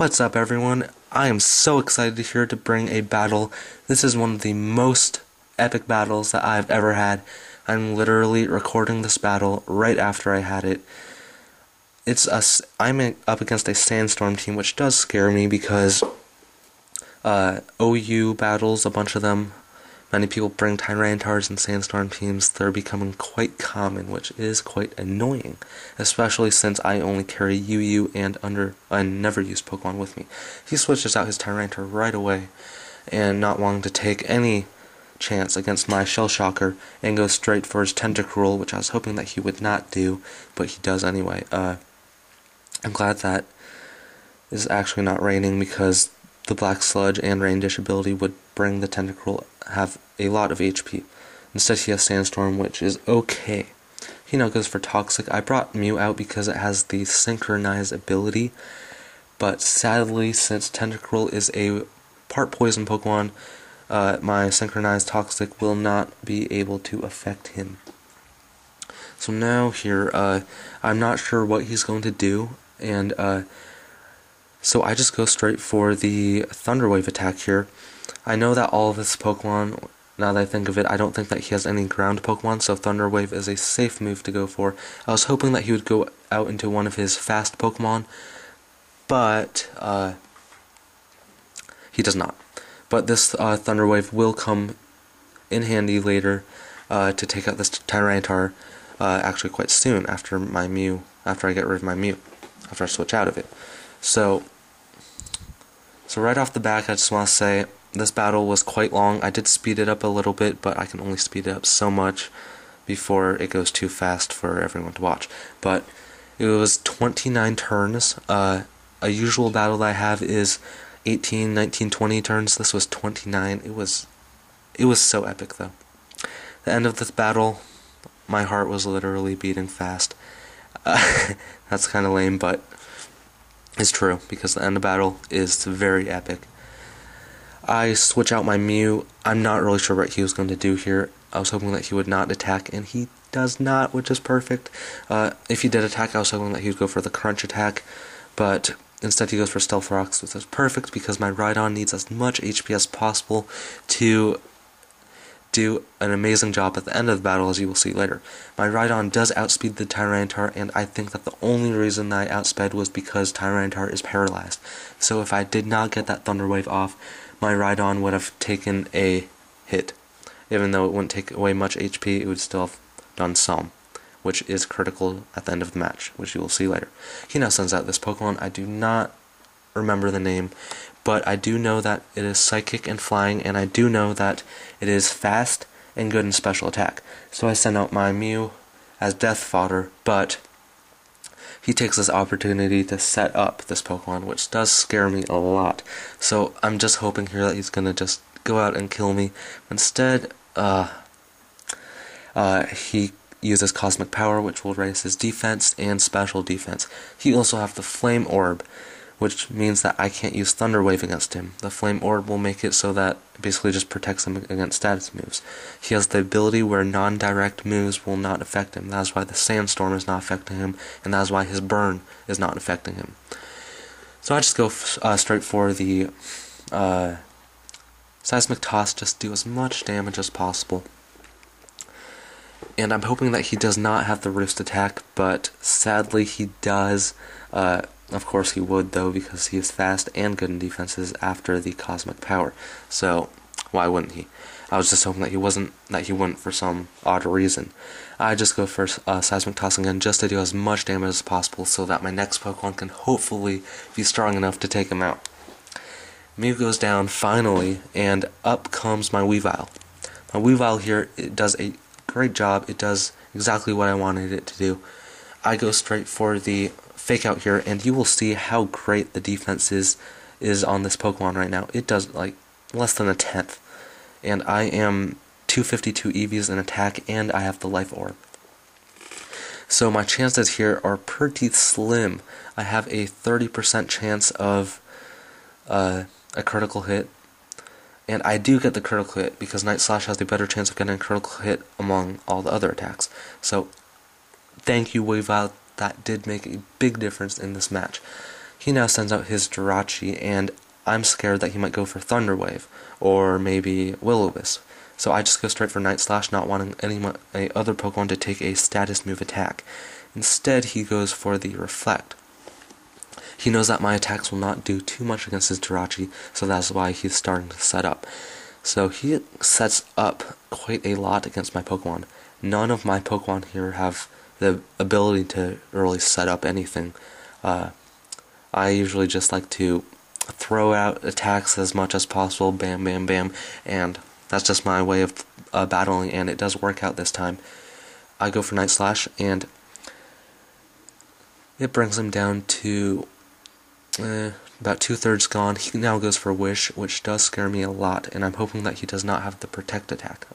What's up, everyone? I am so excited here to bring a battle. This is one of the most epic battles that I've ever had. I'm literally recording this battle right after I had it. I'm up against a sandstorm team, which does scare me because OU battles, a bunch of them, many people bring Tyrantars and sandstorm teams. They're becoming quite common, which is quite annoying, especially since I only carry UU and never use Pokemon with me. He switches out his Tyranitar right away, and not wanting to take any chance against my Shell Shocker, and goes straight for his Tentacruel, which I was hoping that he would not do, but he does anyway. I'm glad that is actually not raining, because the Black Sludge and Rain Dish ability would bring the Tentacruel have a lot of HP. Instead he has Sandstorm, which is okay. He now goes for Toxic. I brought Mew out because it has the Synchronize ability, but sadly, since Tentacruel is a part poison Pokemon, my Synchronized Toxic will not be able to affect him. So now here, I'm not sure what he's going to do, and so I just go straight for the Thunder Wave attack here. I know that all of his Pokemon, now that I think of it, I don't think that he has any ground Pokemon, so Thunder Wave is a safe move to go for. I was hoping that he would go out into one of his fast Pokemon, but he does not. But this Thunder Wave will come in handy later to take out this Tyranitar, actually quite soon after I get rid of my Mew, after I switch out of it. So right off the bat, I just want to say this battle was quite long. I did speed it up a little bit, but I can only speed it up so much before it goes too fast for everyone to watch. But it was 29 turns. A usual battle that I have is 18, 19, 20 turns. This was 29. It was so epic, though. The end of this battle, my heart was literally beating fast. That's kind of lame, but it's true, because the end of battle is very epic. I switch out my Mew. I'm not really sure what he was going to do here. I was hoping that he would not attack, and he does not, which is perfect. If he did attack, I was hoping that he would go for the Crunch attack, but instead he goes for Stealth Rocks, which is perfect because my Rhydon needs as much HP as possible to do an amazing job at the end of the battle, as you will see later. My Rhydon does outspeed the Tyranitar, and I think that the only reason that I outsped was because Tyranitar is paralyzed. So if I did not get that Thunder Wave off, my Rhydon would have taken a hit. Even though it wouldn't take away much HP, it would still have done some, which is critical at the end of the match, which you will see later. He now sends out this Pokemon. I do not remember the name, but I do know that it is Psychic and Flying, and I do know that it is fast and good in special attack. So I send out my Mew as death fodder, but he takes this opportunity to set up this Pokemon, which does scare me a lot. So I'm just hoping here that he's gonna just go out and kill me. Instead, he uses Cosmic Power, which will raise his defense and special defense. He also has the Flame Orb, which means that I can't use Thunder Wave against him. The Flame Orb will make it so that it basically just protects him against status moves. He has the ability where non-direct moves will not affect him. That's why the Sandstorm is not affecting him, and that's why his Burn is not affecting him. So I just go straight for the Seismic Toss, just do as much damage as possible. And I'm hoping that he does not have the Roost attack, but sadly he does. Of course he would, though, because he is fast and good in defenses after the Cosmic Power. So why wouldn't he? I was just hoping that he wouldn't for some odd reason. I just go for Seismic Toss again, just to do as much damage as possible, so that my next Pokemon can hopefully be strong enough to take him out. Mew goes down finally, and up comes my Weavile. My Weavile here, it does a great job. It does exactly what I wanted it to do. I go straight for the Fake Out here, and you will see how great the defense is on this Pokemon right now. It does like less than a tenth, and I am 252 EVs in attack, and I have the Life Orb. So my chances here are pretty slim. I have a 30% chance of a critical hit, and I do get the critical hit because Night Slash has the better chance of getting a critical hit among all the other attacks. So thank you, Weavile. That did make a big difference in this match. he now sends out his Jirachi, and I'm scared that he might go for Thunder Wave, or maybe Will-O-Wisp. So I just go straight for Night Slash, not wanting any other Pokemon to take a status move attack. Instead, he goes for the Reflect. He knows that my attacks will not do too much against his Jirachi, so that's why he's starting to set up. So he sets up quite a lot against my Pokemon. None of my Pokemon here have the ability to really set up anything. I usually just like to throw out attacks as much as possible, bam, bam, bam, and that's just my way of battling, and it does work out this time. I go for Night Slash, and it brings him down to about 2/3 gone. He now goes for Wish, which does scare me a lot, and I'm hoping that he does not have the Protect attack.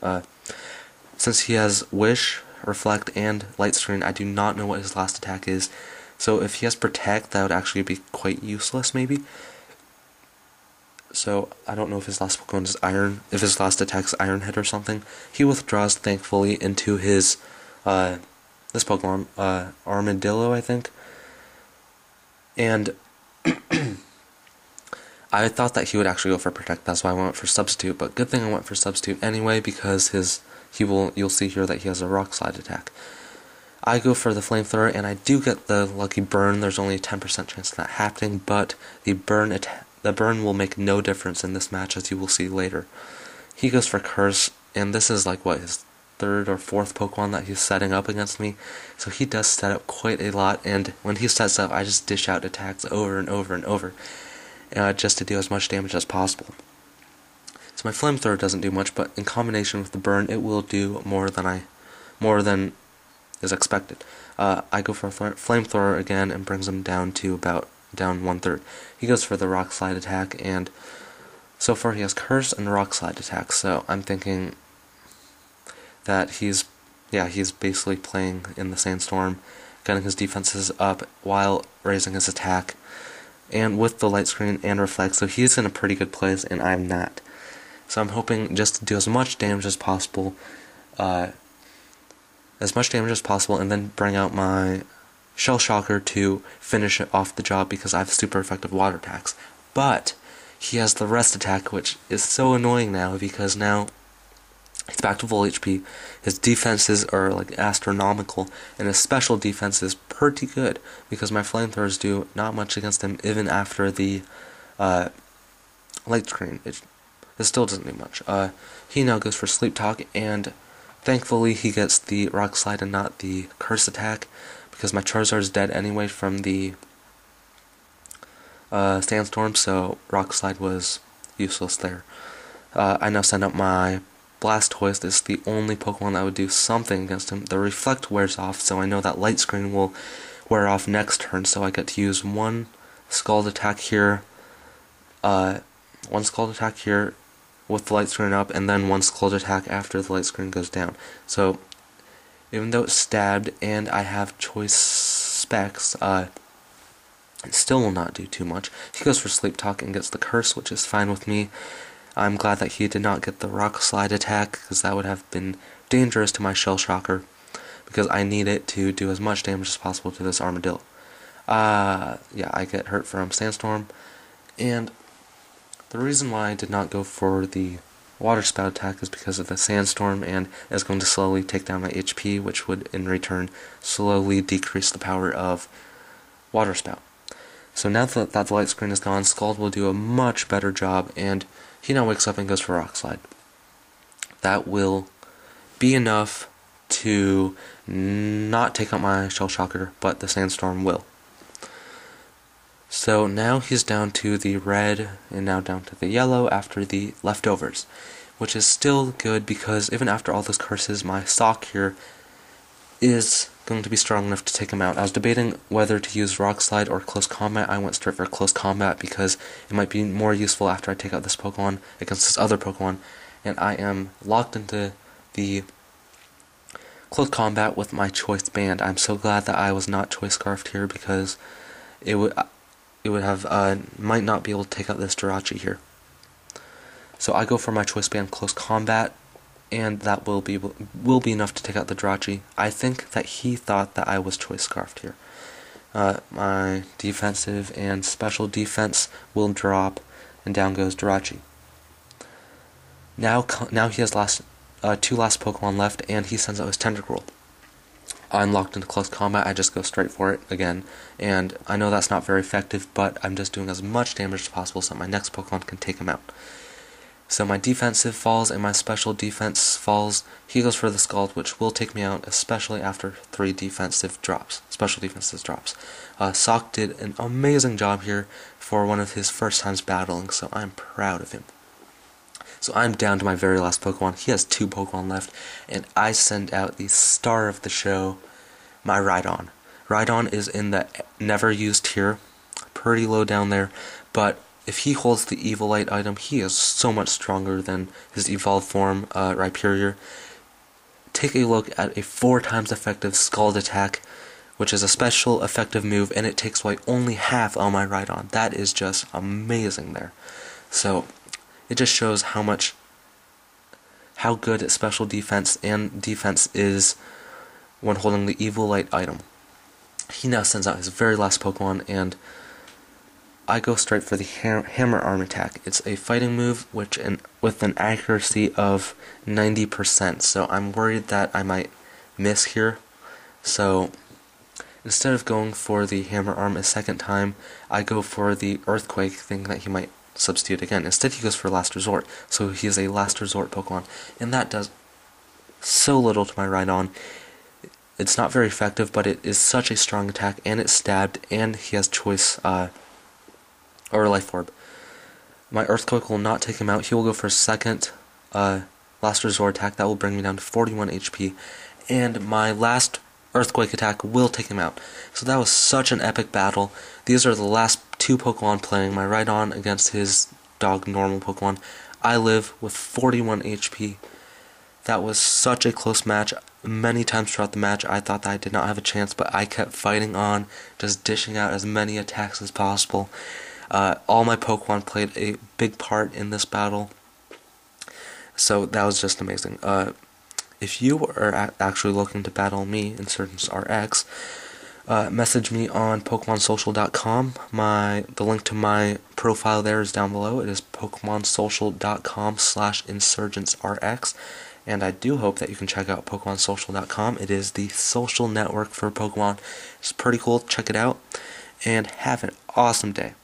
Since he has Wish, Reflect, and Light Screen, I do not know what his last attack is. So if he has Protect, that would actually be quite useless, maybe. So I don't know if his last Pokemon is Iron, if his last attack is Iron Head or something. He withdraws, thankfully, into his this Pokemon, Armadillo, I think. And I thought that he would actually go for Protect, that's why I went for Substitute, but good thing I went for Substitute anyway, because you'll see here that he has a Rock Slide attack. I go for the Flamethrower, and I do get the lucky burn. There's only a 10% chance of that happening, but the burn will make no difference in this match, as you will see later. He goes for Curse, and this is like, what, his 3rd or 4th Pokemon that he's setting up against me, so he does set up quite a lot, and when he sets up, I just dish out attacks over and over and over, just to do as much damage as possible. So my Flamethrower doesn't do much, but in combination with the burn, it will do more than is expected. I go for a Flamethrower again and brings him down to about down 1/3. He goes for the Rock Slide attack, and so far he has Curse and Rock Slide attack, so I'm thinking that he's basically playing in the Sandstorm, getting his defenses up while raising his attack, and with the Light Screen and Reflect, so he's in a pretty good place, and I'm not. So I'm hoping just to do as much damage as possible, and then bring out my Shell Shocker to finish off the job, because I have super effective water attacks. But he has the Rest attack, which is so annoying now, because now he's back to full HP. His defenses are like astronomical, and his special defense is pretty good, because my Flamethrowers do not much against him even after the Light Screen. It still doesn't do much. He now goes for Sleep Talk, and thankfully he gets the Rock Slide and not the Curse attack, because my Charizard is dead anyway from the Sandstorm, so Rock Slide was useless there. I now send up my Blastoise. This is the only Pokemon that would do something against him. The Reflect wears off, so I know that Light Screen will wear off next turn, so I get to use one Scald attack here, with the Light Screen up, and then one Scald attack after the Light Screen goes down. So even though it's stabbed and I have choice specs, it still will not do too much. He goes for Sleep Talk and gets the Curse, which is fine with me. I'm glad that he did not get the Rock Slide attack, because that would have been dangerous to my Shell Shocker, because I need it to do as much damage as possible to this Armadillo. Yeah, I get hurt from Sandstorm, and the reason why I did not go for the Water Spout attack is because of the Sandstorm, and it's going to slowly take down my HP, which would in return slowly decrease the power of Water Spout. So now that the Light Screen is gone, Scald will do a much better job, and he now wakes up and goes for Rock Slide. That will be enough to not take out my Shell Shocker, but the Sandstorm will. So now he's down to the red, and now down to the yellow after the leftovers, which is still good, because even after all those curses, my stock here is going to be strong enough to take him out. I was debating whether to use Rock Slide or Close Combat. I went straight for Close Combat, because it might be more useful after I take out this Pokemon against this other Pokemon, and I am locked into the Close Combat with my Choice Band. I'm so glad that I was not Choice Scarfed here, because it would have might not be able to take out this Jirachi here. So I go for my Choice Band Close Combat, and that will be enough to take out the Jirachi. I think that he thought that I was Choice Scarfed here. my defensive and special defense will drop, and down goes Jirachi. Now he has two last Pokemon left, and he sends out his Tentacruel. I'm locked into close combat, I just go straight for it again, and I know that's not very effective, but I'm just doing as much damage as possible so my next Pokemon can take him out. So my defensive falls and my special defense falls. He goes for the Scald, which will take me out, especially after 3 defensive drops, special defensive drops. Sock did an amazing job here for one of his first times battling, so I'm proud of him. So I'm down to my very last Pokemon. He has 2 Pokemon left, and I send out the star of the show, my Rhydon. Rhydon is in the never used tier, pretty low down there, but if he holds the evolite item, he is so much stronger than his evolved form, Rhyperior. Take a look at a 4 times effective Scald attack, which is a special effective move, and it takes away only half on my Rhydon. That is just amazing there. So it just shows how good special defense and defense is when holding the evolite item. He now sends out his very last Pokemon, and I go straight for the Hammer Arm attack. It's a fighting move with an accuracy of 90%, so I'm worried that I might miss here. So instead of going for the Hammer Arm a second time, I go for the Earthquake, thinking that he might substitute again. Instead he goes for Last Resort, so he is a Last Resort Pokemon, and that does so little to my Rhydon. It's not very effective, but it is such a strong attack, and it's stabbed, and he has choice, or Life Orb. My Earthquake will not take him out. He will go for a second Last Resort attack. That will bring me down to 41 HP. And my last Earthquake attack will take him out. So that was such an epic battle. These are the last 2 Pokemon playing. My Rhydon against his dog normal Pokemon. I live with 41 HP. That was such a close match. Many times throughout the match I thought that I did not have a chance, but I kept fighting on, just dishing out as many attacks as possible. All my Pokemon played a big part in this battle, so that was just amazing. If you are actually looking to battle me, InsurgenceRX, message me on PokemonSocial.com. The link to my profile there is down below. It is PokemonSocial.com/InsurgenceRX, and I do hope that you can check out PokemonSocial.com. It is the social network for Pokemon. It's pretty cool. Check it out, and have an awesome day.